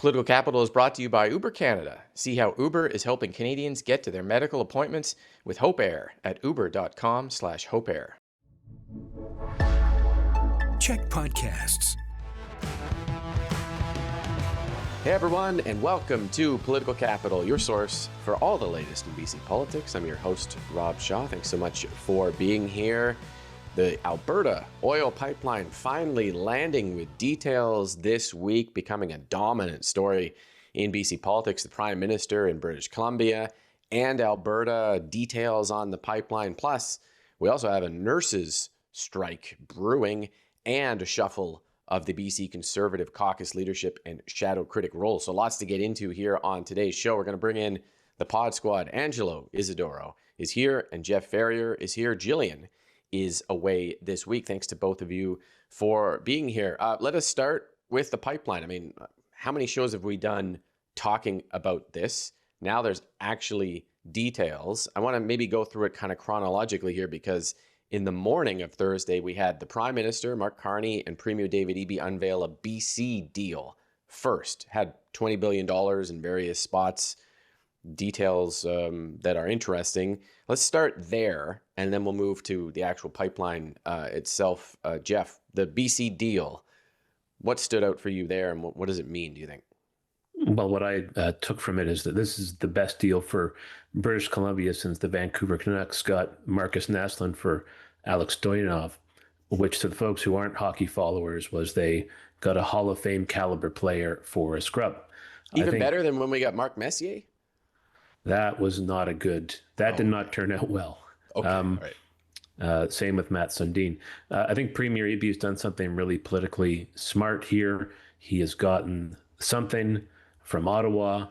Political Capital is brought to you by Uber Canada. See how Uber is helping Canadians get to their medical appointments with Hope Air at uber.com/hopeair. CHEK Podcasts. Hey everyone, and welcome to Political Capital, your source for all the latest in BC politics. I'm your host, Rob Shaw. Thanks so much for being here. The Alberta oil pipeline finally landing with details this week, becoming a dominant story in BC politics. The Prime Minister in British Columbia and Alberta, details on the pipeline. Plus, we also have a nurses' strike brewing and a shuffle of the BC Conservative caucus leadership and shadow critic role. So lots to get into here on today's show. We're going to bring in the pod squad. Angelo, Isidorou is here, and Jeff Ferrier is here. Jillian is away this week. Thanks to both of you for being here. Let us start with the pipeline. I mean, how many shows have we done talking about this? Now there's actually details. I want to maybe go through it kind of chronologically here, because in the morning of Thursday, we had the Prime Minister, Mark Carney, and Premier David Eby unveil a BC deal first. Had $20 billion in various spots, details that are interesting. Let's start there, and then we'll move to the actual pipeline itself. Jeff, the BC deal, what stood out for you there, and what does it mean, do you think? Well, what I took from it is that this is the best deal for British Columbia since the Vancouver Canucks got Marcus Naslund for Alex Stoyanov, which to the folks who aren't hockey followers was they got a Hall of Fame caliber player for a scrub. Even better than when we got Mark Messier? That was not a good, that did not turn out well. Okay, all right. Same with Matt Sundin. I think Premier Eby has done something really politically smart here. He has gotten something from Ottawa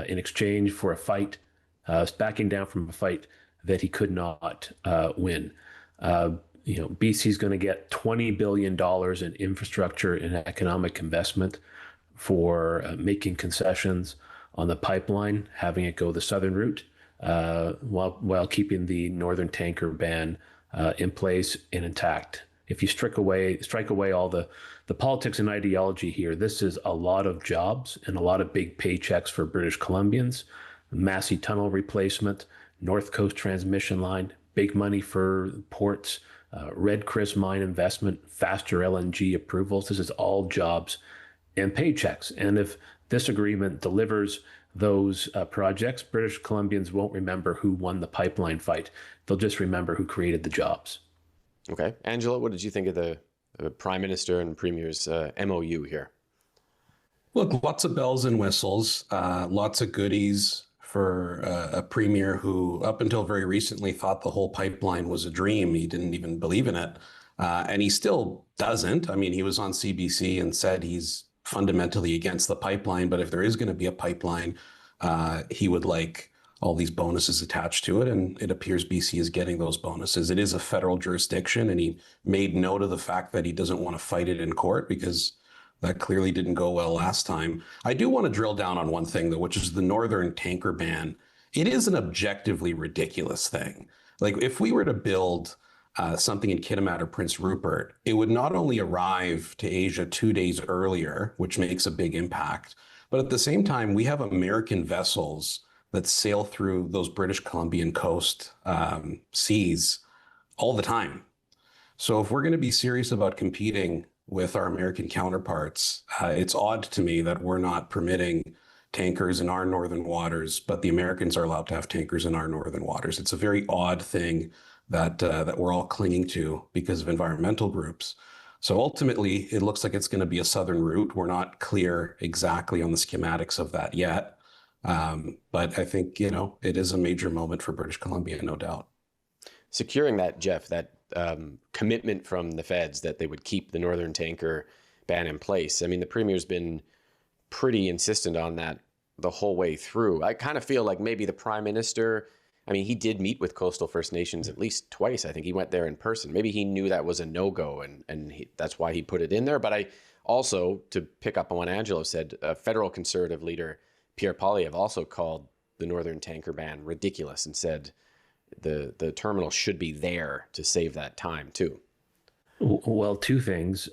in exchange for a fight, backing down from a fight that he could not win. BC is going to get $20 billion in infrastructure and economic investment for making concessions on the pipeline, having it go the southern route, while keeping the northern tanker ban in place and intact. If you strike away all the politics and ideology here, this is a lot of jobs and a lot of big paychecks for British Columbians. Massey Tunnel replacement, North Coast transmission line, big money for ports, Red Chris mine investment, faster LNG approvals. This is all jobs and paychecks. And if this agreement delivers those projects, British Columbians won't remember who won the pipeline fight. They'll just remember who created the jobs. Okay. Angelo, what did you think of the Prime Minister and Premier's MOU here? Look, lots of bells and whistles, lots of goodies for a premier who up until very recently thought the whole pipeline was a dream. He didn't even believe in it. And he still doesn't. I mean, he was on CBC and said he's fundamentally against the pipeline, but if there is going to be a pipeline, he would like all these bonuses attached to it, and it appears BC is getting those bonuses. It is a federal jurisdiction, and he made note of the fact that he doesn't want to fight it in court because that clearly didn't go well last time. I do want to drill down on one thing, though, which is the northern tanker ban. It is an objectively ridiculous thing. Like, if we were to build something in Kitimat or Prince Rupert, it would not only arrive to Asia 2 days earlier, which makes a big impact, but at the same time, we have American vessels that sail through those British Columbian coast seas all the time. So if we're going to be serious about competing with our American counterparts, it's odd to me that we're not permitting tankers in our northern waters, but the Americans are allowed to have tankers in our northern waters. It's a very odd thing that we're all clinging to because of environmental groups. So ultimately, it looks like it's going to be a southern route. We're not clear exactly on the schematics of that yet. But I think, it is a major moment for British Columbia, no doubt. Securing that, Jeff, that commitment from the feds that they would keep the northern tanker ban in place. I mean, the Premier's been pretty insistent on that the whole way through. I kind of feel like maybe the Prime Minister, I mean, he did meet with coastal First Nations at least twice. I think he went there in person. Maybe he knew that was a no-go, and that's why he put it in there. But I also, to pick up on what Angelo said, a federal Conservative leader, Pierre Poilievre, also called the northern tanker ban ridiculous and said the terminal should be there to save that time too. Well, two things.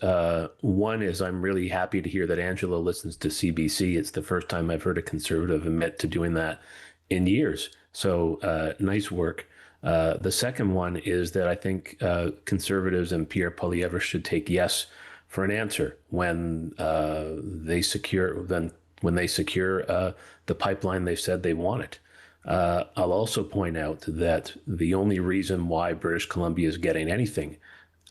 One is I'm really happy to hear that Angelo listens to CBC. It's the first time I've heard a conservative admit to doing that in years. So nice work. The second one is that I think conservatives and Pierre Poilievre should take yes for an answer when they secure the pipeline they've said they want it. I'll also point out that the only reason why British Columbia is getting anything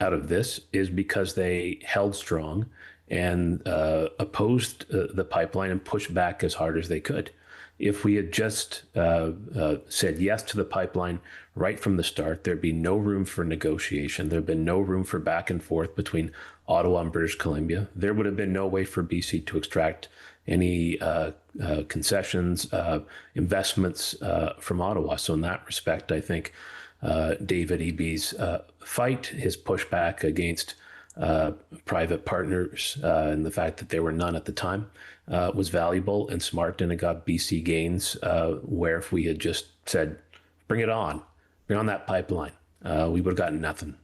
out of this is because they held strong and opposed the pipeline and pushed back as hard as they could. If we had just said yes to the pipeline right from the start, there'd be no room for negotiation. There'd been no room for back and forth between Ottawa and British Columbia. There would have been no way for BC to extract any concessions, investments from Ottawa. So in that respect, I think David Eby's fight, his pushback against private partners and the fact that there were none at the time was valuable and smart, and it got BC gains where if we had just said, bring on that pipeline, we would have gotten nothing.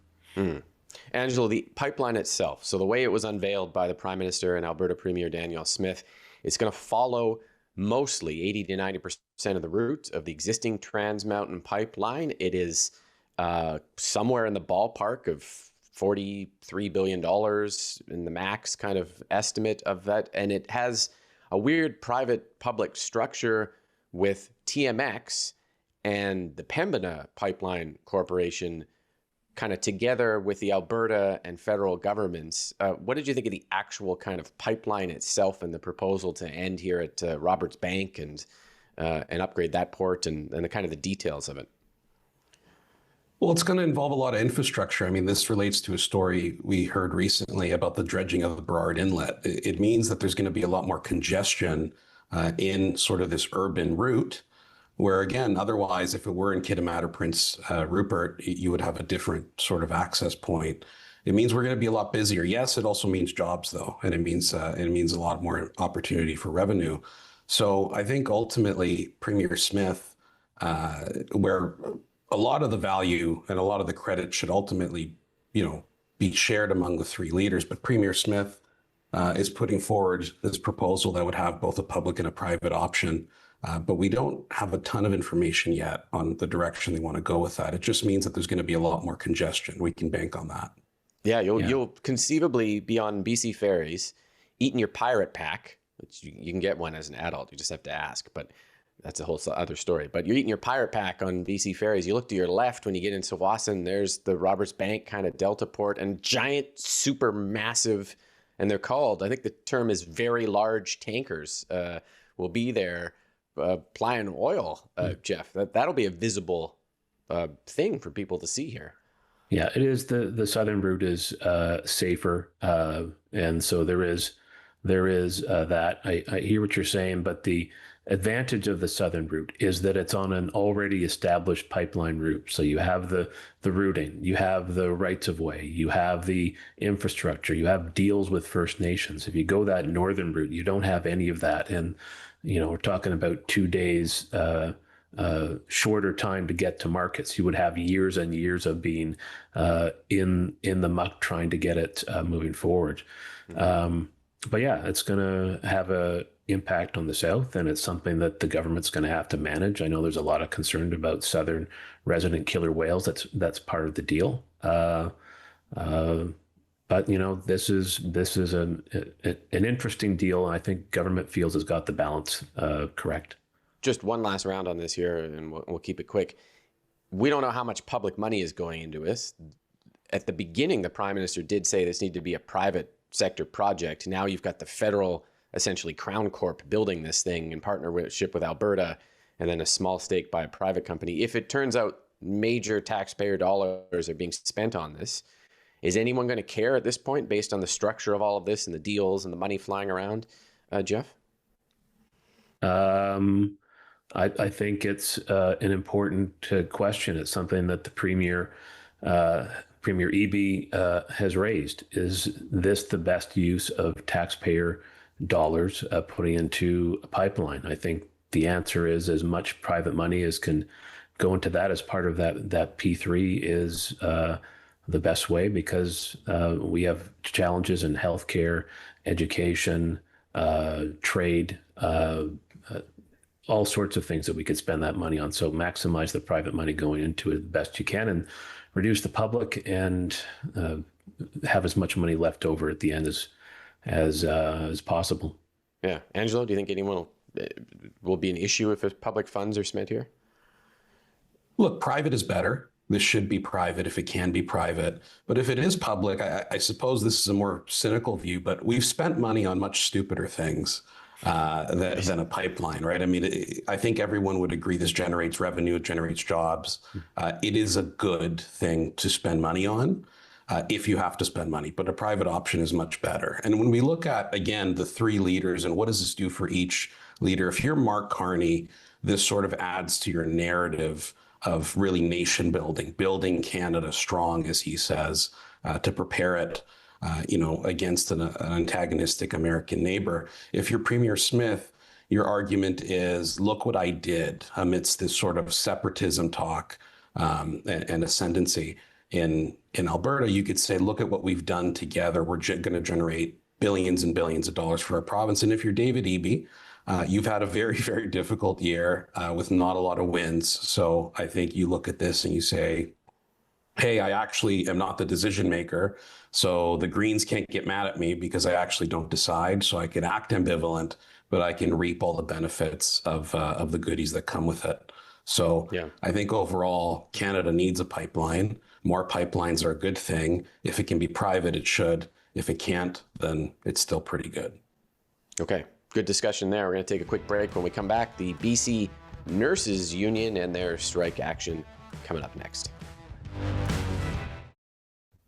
Angelo, the pipeline itself, so the way it was unveiled by the Prime Minister and Alberta Premier Danielle Smith, it's going to follow mostly 80 to 90% of the route of the existing Trans Mountain pipeline. It is somewhere in the ballpark of $43 billion in the max kind of estimate of that. And it has a weird private-public structure with TMX and the Pembina Pipeline Corporation kind of together with the Alberta and federal governments. What did you think of the actual kind of pipeline itself and the proposal to end here at Roberts Bank and upgrade that port and the kind of the details of it? Well, it's going to involve a lot of infrastructure. I mean, this relates to a story we heard recently about the dredging of the Burrard Inlet. It means that there's going to be a lot more congestion in sort of this urban route, where again, otherwise, if it were in Kitimat or Prince Rupert, you would have a different sort of access point. It means we're going to be a lot busier. Yes, it also means jobs, though, and it means a lot more opportunity for revenue. So I think ultimately, Premier Smith, where a lot of the value and a lot of the credit should ultimately, be shared among the three leaders, but Premier Smith is putting forward this proposal that would have both a public and a private option. But we don't have a ton of information yet on the direction they want to go with that. It just means that there's going to be a lot more congestion. We can bank on that. Yeah, you'll conceivably be on BC ferries, eating your pirate pack, which you can get one as an adult. You just have to ask, but that's a whole other story. But you're eating your pirate pack on BC ferries. You look to your left when you get into Tsawwassen, there's the Roberts Bank kind of Delta port and giant, super massive, and they're called, I think the term is very large tankers will be there. Plying oil, Jeff. That'll be a visible thing for people to see here. Yeah, it is. The southern route is safer, and so there is that. I hear what you're saying, but the advantage of the southern route is that it's on an already established pipeline route. So you have the routing, you have the rights of way, you have the infrastructure, you have deals with First Nations. If you go that northern route, you don't have any of that, and we're talking about 2 days shorter time to get to markets. You would have years and years of being in the muck trying to get it moving forward. But yeah, it's going to have a impact on the South, and it's something that the government's going to have to manage. I know there's a lot of concern about southern resident killer whales. That's part of the deal. But this is an interesting deal, and I think government feels has got the balance correct. Just one last round on this here, and we'll keep it quick. We don't know how much public money is going into this. At the beginning, the Prime Minister did say this needed to be a private sector project. Now you've got the federal, essentially Crown Corp, building this thing in partnership with Alberta, and then a small stake by a private company. If it turns out major taxpayer dollars are being spent on this, is anyone going to care at this point based on the structure of all of this and the deals and the money flying around, Jeff? I think it's an important question. It's something that the Premier Eby has raised. Is this the best use of taxpayer dollars putting into a pipeline? I think the answer is as much private money as can go into that as part of that P3 is the best way, because we have challenges in healthcare, education, trade, all sorts of things that we could spend that money on. So maximize the private money going into it the best you can, and reduce the public, and have as much money left over at the end as possible. Yeah. Angelo, do you think anyone will be an issue if public funds are spent here? Look, private is better. This should be private if it can be private. But if it is public, I suppose this is a more cynical view, but we've spent money on much stupider things than a pipeline, right? I mean, I think everyone would agree this generates revenue, it generates jobs. It is a good thing to spend money on if you have to spend money, but a private option is much better. And when we look at, again, the three leaders and what does this do for each leader, if you're Mark Carney, this sort of adds to your narrative of really nation building, building Canada strong, as he says, to prepare it, against an antagonistic American neighbor. If you're Premier Smith, your argument is, look what I did amidst this sort of separatism talk and ascendancy in Alberta. You could say, look at what we've done together. We're going to generate billions and billions of dollars for our province. And if you're David Eby, you've had a very, very difficult year with not a lot of wins. So I think you look at this and you say, hey, I actually am not the decision maker. So the Greens can't get mad at me because I actually don't decide. So I can act ambivalent, but I can reap all the benefits of the goodies that come with it. So yeah. I think overall, Canada needs a pipeline. More pipelines are a good thing. If it can be private, it should. If it can't, then it's still pretty good. Okay. Good discussion there. We're going to take a quick break. When we come back, the BC Nurses Union and their strike action coming up next.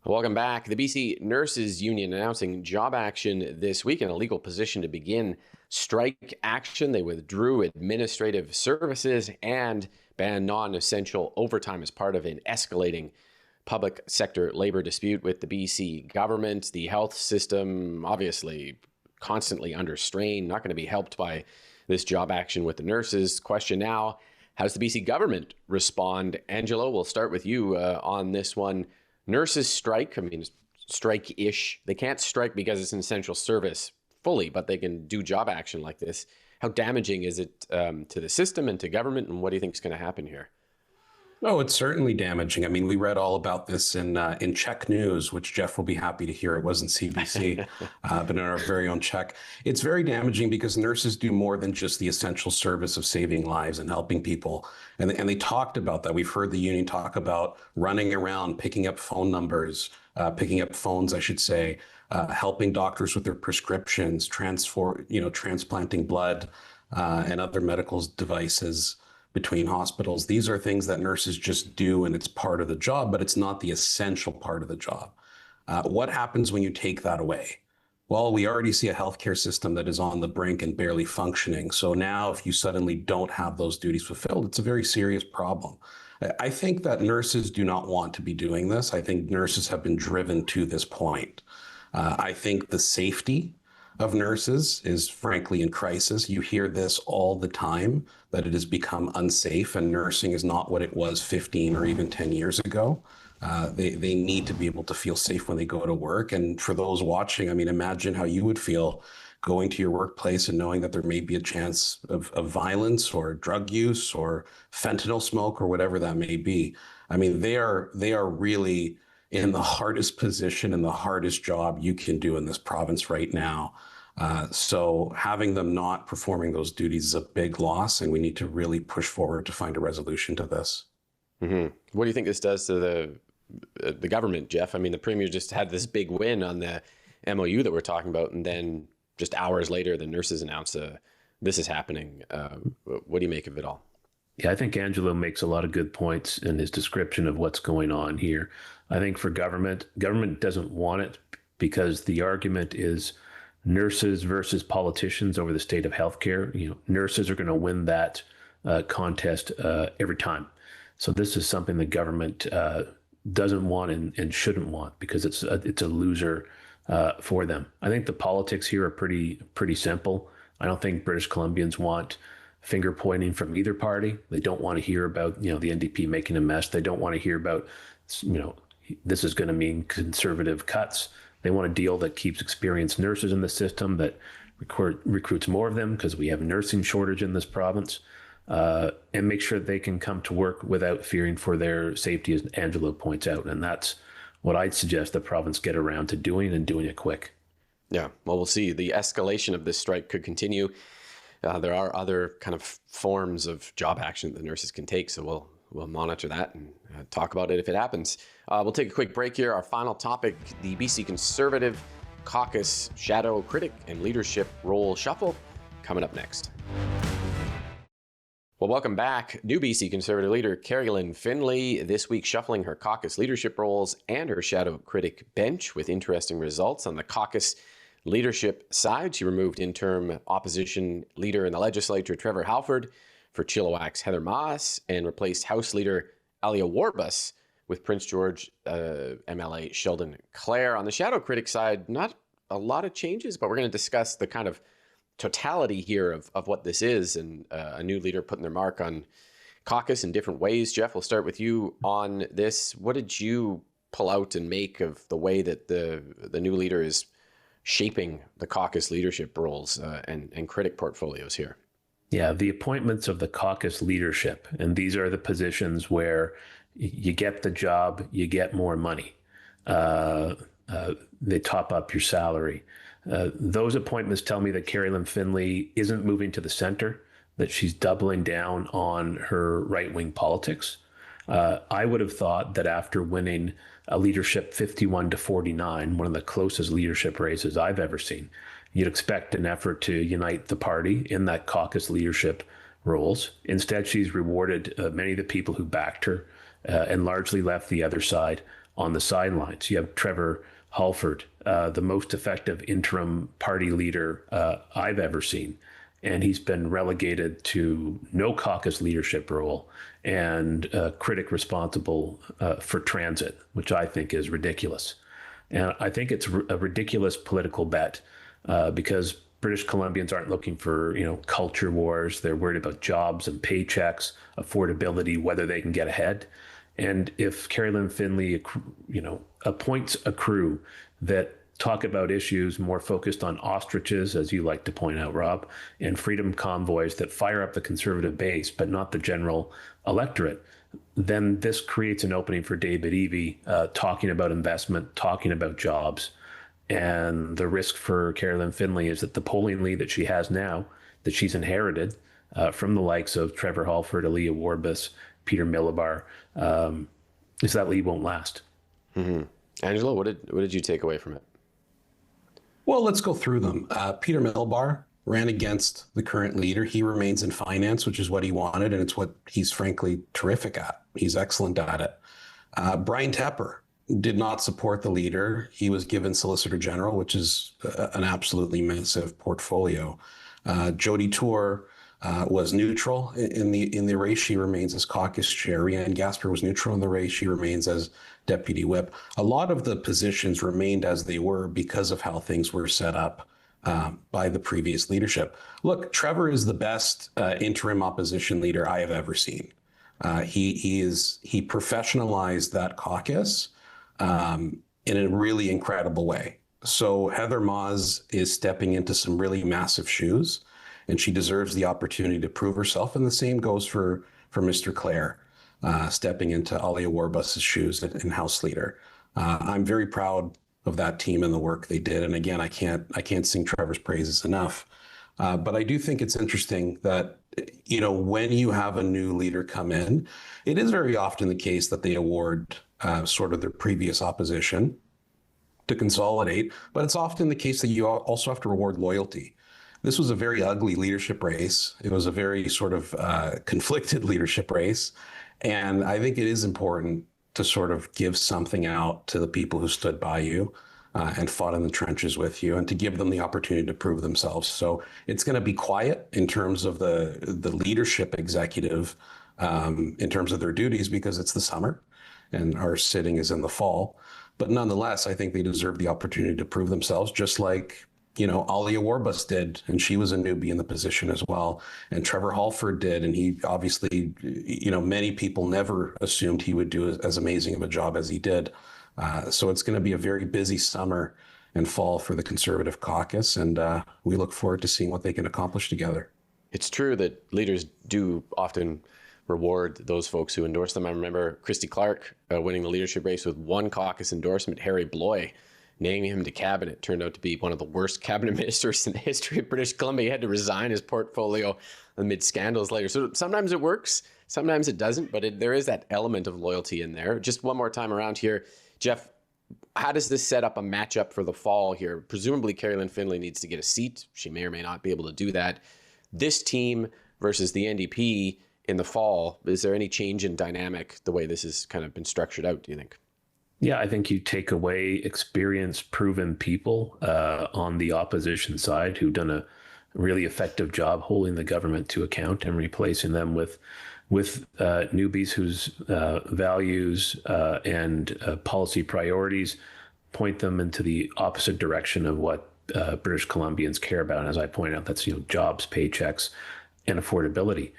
Welcome back. The BC Nurses Union announcing job action this week in a legal position to begin strike action. They withdrew administrative services and banned non-essential overtime as part of an escalating public sector labor dispute with the BC government. The health system, obviously, constantly under strain, not going to be helped by this job action with the nurses. Question now, how does the BC government respond? Angelo, we'll start with you on this one. Nurses strike, I mean, strike-ish. They can't strike because it's an essential service fully, but they can do job action like this. How damaging is it to the system and to government, and what do you think is going to happen here? Oh, it's certainly damaging. I mean, we read all about this in CHEK News, which Jeff will be happy to hear. It wasn't CBC, but in our very own CHEK. It's very damaging because nurses do more than just the essential service of saving lives and helping people. And they talked about that. We've heard the union talk about running around, picking up phone numbers, picking up phones, I should say, helping doctors with their prescriptions, transplanting blood and other medical devices between hospitals. These are things that nurses just do, and it's part of the job, but it's not the essential part of the job. What happens when you take that away? Well, we already see a healthcare system that is on the brink and barely functioning. So now if you suddenly don't have those duties fulfilled, it's a very serious problem. I think that nurses do not want to be doing this. I think nurses have been driven to this point. I think the safety of nurses is frankly in crisis. You hear this all the time, that it has become unsafe and nursing is not what it was 15 or even 10 years ago. They need to be able to feel safe when they go to work. And for those watching, I mean, imagine how you would feel going to your workplace and knowing that there may be a chance of violence or drug use or fentanyl smoke or whatever that may be. I mean, they are really in the hardest position and the hardest job you can do in this province right now. So having them not performing those duties is a big loss, and we need to really push forward to find a resolution to this. Mm-hmm. What do you think this does to the government, Jeff? I mean, the Premier just had this big win on the MOU that we're talking about, and then just hours later, the nurses announced this is happening. What do you make of it all? Yeah, I think Angelo makes a lot of good points in his description of what's going on here. I think for government doesn't want it because the argument is nurses versus politicians over the state of healthcare. You know, nurses are going to win that contest every time. So this is something the government doesn't want and shouldn't want because it's a loser for them. I think the politics here are pretty simple. I don't think British Columbians want finger pointing from either party. They don't want to hear about, the NDP making a mess. They don't want to hear about, this is going to mean conservative cuts. They want a deal that keeps experienced nurses in the system, that recruits more of them because we have a nursing shortage in this province, and make sure they can come to work without fearing for their safety, as Angelo points out. And that's what I'd suggest the province get around to doing, and doing it quick. Yeah, well, we'll see. The escalation of this strike could continue. There are other kind of forms of job action that the nurses can take, so we'll monitor that and talk about it if it happens. We'll take a quick break here. Our final topic, the BC Conservative Caucus Shadow Critic and Leadership Role Shuffle, coming up next. Well, welcome back. New BC Conservative leader Carrie-Lynne Finlay this week shuffling her caucus leadership roles and her shadow critic bench with interesting results. On the caucus leadership side, she removed interim opposition leader in the legislature Trevor Halford for Chilliwack's Heather Moss and replaced House Leader Alia Warbus with Prince George MLA Sheldon Clare. On the shadow critic side, not a lot of changes, but we're going to discuss the kind of totality here of what this is, and a new leader putting their mark on caucus in different ways. Jeff, we'll start with you on this. What did you pull out and make of the way that the new leader is shaping the caucus leadership roles and critic portfolios here? Yeah, the appointments of the caucus leadership, and these are the positions where you get the job, you get more money. They top up your salary. Those appointments tell me that Carrie-Lynne Finlay isn't moving to the center, that she's doubling down on her right-wing politics. I would have thought that after winning a leadership 51-49, one of the closest leadership races I've ever seen, you'd expect an effort to unite the party in that caucus leadership roles. Instead, she's rewarded many of the people who backed her and largely left the other side on the sidelines. You have Trevor Halford, the most effective interim party leader I've ever seen. And he's been relegated to no caucus leadership role and critic responsible for transit, which I think is ridiculous. And I think it's a ridiculous political bet because British Columbians aren't looking for, culture wars. They're worried about jobs and paychecks, affordability, whether they can get ahead. And if Carrie-Lynne Finlay, appoints a crew that talk about issues more focused on ostriches, as you like to point out, Rob, and freedom convoys that fire up the conservative base, but not the general electorate, then this creates an opening for David Eby talking about investment, talking about jobs. And the risk for Carrie-Lynne Finlay is that the polling lead that she has now, that she's inherited from the likes of Trevor Halford, Alia Warbus, Peter Millibar, is that lead won't last. Mm-hmm. Angelo, what did you take away from it? Well, let's go through them. Peter Millibar ran against the current leader. He remains in finance, which is what he wanted, and it's what he's frankly terrific at. He's excellent at it. Brian Tepper did not support the leader. He was given Solicitor General, which is an absolutely massive portfolio. Jody Tour was neutral in the race. She remains as caucus chair. Rhiannon Gasper was neutral in the race. She remains as deputy whip. A lot of the positions remained as they were because of how things were set up by the previous leadership. Look, Trevor is the best interim opposition leader I have ever seen. He professionalized that caucus in a really incredible way. So Heather Moss is stepping into some really massive shoes, and she deserves the opportunity to prove herself. And the same goes for Mr. Clare, stepping into Alia Warbus's shoes in House Leader. I'm very proud of that team and the work they did. And again, I can't sing Trevor's praises enough. But I do think it's interesting that, when you have a new leader come in, it is very often the case that they award sort of their previous opposition to consolidate, but it's often the case that you also have to reward loyalty. This was a very ugly leadership race. It was a very sort of conflicted leadership race. And I think it is important to sort of give something out to the people who stood by you and fought in the trenches with you, and to give them the opportunity to prove themselves. So it's going to be quiet in terms of the leadership executive, in terms of their duties, because it's the summer and our sitting is in the fall. But nonetheless, I think they deserve the opportunity to prove themselves, just like Alia Warbus did, and she was a newbie in the position as well. And Trevor Halford did, and he obviously, many people never assumed he would do as amazing of a job as he did. So it's going to be a very busy summer and fall for the Conservative caucus, and we look forward to seeing what they can accomplish together. It's true that leaders do often reward those folks who endorse them. I remember Christy Clark winning the leadership race with one caucus endorsement. Harry Bloy naming him to cabinet turned out to be one of the worst cabinet ministers in the history of British Columbia. He had to resign his portfolio amid scandals later. So sometimes it works, sometimes it doesn't, but there is that element of loyalty in there. Just one more time around here, Jeff, how does this set up a matchup for the fall here? Presumably Carolyn Finlay needs to get a seat. She may or may not be able to do that. This team versus the NDP in the fall, is there any change in dynamic the way this has kind of been structured out, do you think? Yeah, I think you take away experienced, proven people on the opposition side who've done a really effective job holding the government to account and replacing them with newbies whose values and policy priorities point them into the opposite direction of what British Columbians care about. And as I point out, that's jobs, paychecks, and affordability.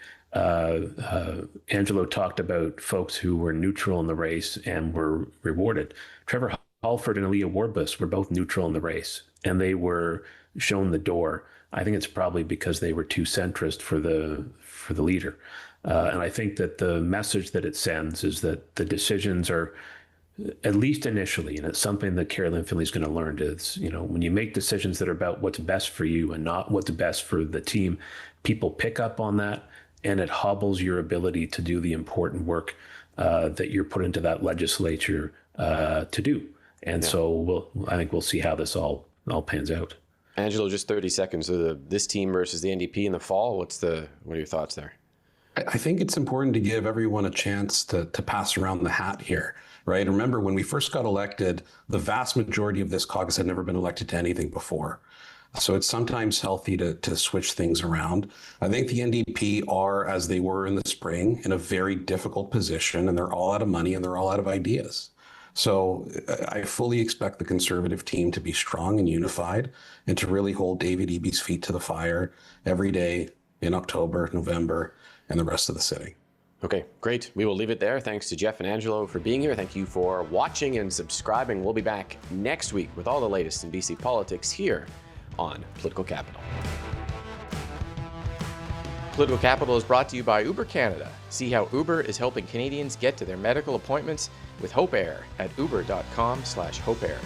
Angelo talked about folks who were neutral in the race and were rewarded. Trevor Halford and Aaliyah Warbus were both neutral in the race, and they were shown the door. I think it's probably because they were too centrist for the leader. And I think that the message that it sends is that the decisions are, at least initially, and it's something that Carolyn Finlay is going to learn, is, when you make decisions that are about what's best for you and not what's best for the team, people pick up on that, and it hobbles your ability to do the important work that you're put into that legislature to do. And so I think we'll see how this all pans out. Angelo, just 30 seconds. This team versus the NDP in the fall. What are your thoughts there? I think it's important to give everyone a chance to pass around the hat here, right? Remember, when we first got elected, the vast majority of this caucus had never been elected to anything before. So it's sometimes healthy to switch things around. I think the NDP are, as they were in the spring, in a very difficult position, and they're all out of money and they're all out of ideas. So I fully expect the Conservative team to be strong and unified and to really hold David Eby's feet to the fire every day in October, November, and the rest of the sitting. Okay, great. We will leave it there. Thanks to Jeff and Angelo for being here. Thank you for watching and subscribing. We'll be back next week with all the latest in BC politics here on Political Capital. Political Capital is brought to you by Uber Canada. See how Uber is helping Canadians get to their medical appointments with Hope Air at uber.com/hopeair.